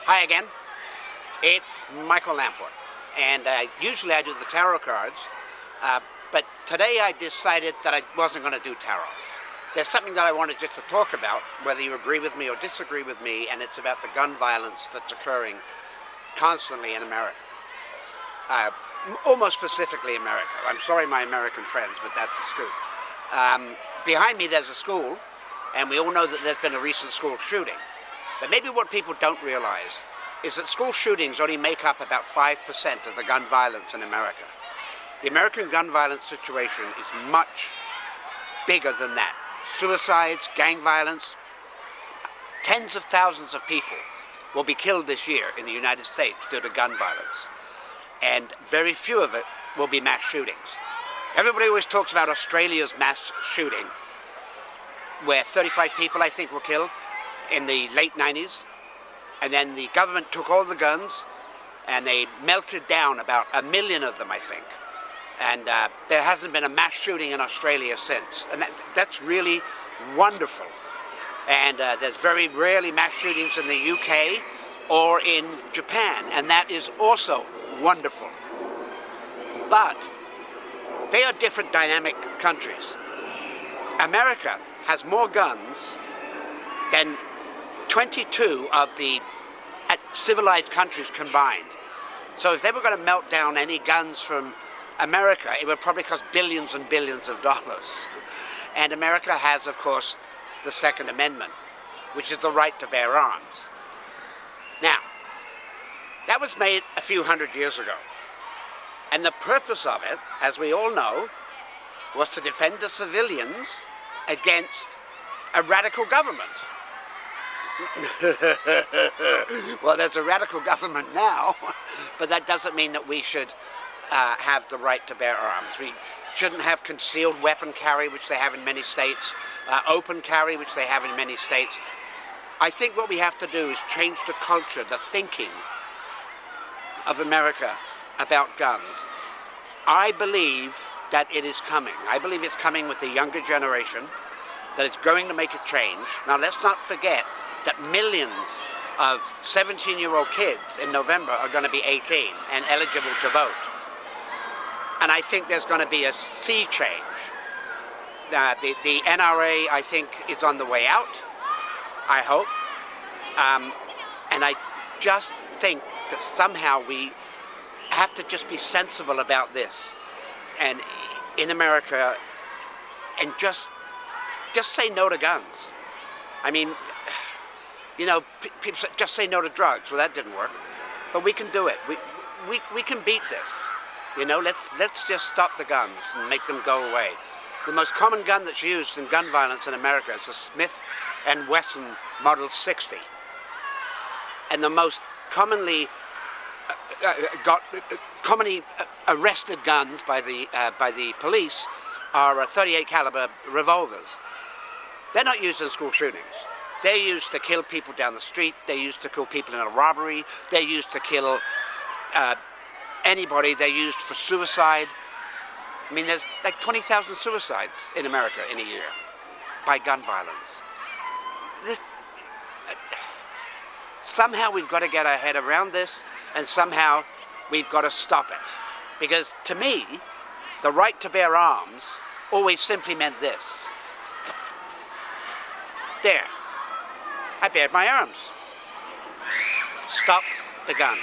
Hi again. It's Michael Lamport, and usually I do the tarot cards, but today I decided that I wasn't going to do tarot. There's something that I wanted just to talk about, whether you agree with me or disagree with me, and it's about the gun violence that's occurring constantly in America. Almost specifically America. I'm sorry, my American friends, but that's the scoop. Behind me there's a school, and we all know that there's been a recent school shooting. But maybe what people don't realize is that school shootings only make up about 5% of the gun violence in America. The American gun violence situation is much bigger than that. Suicides, gang violence, tens of thousands of people will be killed this year in the United States due to gun violence. And very few of it will be mass shootings. Everybody always talks about Australia's mass shooting, where 35 people, I think, were killed in the late 90s. And then the government took all the guns and they melted down about 1 million of them, I think. And there hasn't been a mass shooting in Australia since. And that's really wonderful. And there's very rarely mass shootings in the UK or in Japan. And that is also wonderful. But they are different dynamic countries. America has more guns than 22 of the civilized countries combined. So if they were going to melt down any guns from America, it would probably cost billions and billions of dollars. And America has, of course, the Second Amendment, which is the right to bear arms. Now, that was made a few hundred years ago. And the purpose of it, as we all know, was to defend the civilians against a radical government. Well, there's a radical government now, but that doesn't mean that we should have the right to bear arms. We shouldn't have concealed weapon carry, which they have in many states, open carry, which they have in many states. I think what we have to do is change the culture, the thinking of America about guns. I believe that it is coming. I believe it's coming with the younger generation, that it's going to make a change. Now, let's not forget that millions of 17-year-old kids in November are going to be 18 and eligible to vote. And I think there's going to be a sea change. The NRA, I think, is on the way out, I hope. And I just think that somehow we have to just be sensible about this. And in America, and just say no to guns. I mean, you know, people say, just say no to drugs. Well, that didn't work. But we can do it. We can beat this. You know, let's just stop the guns and make them go away. The most common gun that's used in gun violence in America is the Smith & Wesson Model 60. And the most commonly arrested guns by the police are 38 caliber revolvers. They're not used in school shootings. They're used to kill people down the street. They're used to kill people in a robbery. They're used to kill anybody. They're used for suicide. I mean, there's like 20,000 suicides in America in a year by gun violence. Somehow we've got to get our head around this, and somehow we've got to stop it. Because to me, the right to bear arms always simply meant this. There. I bared my arms. Stop the guns.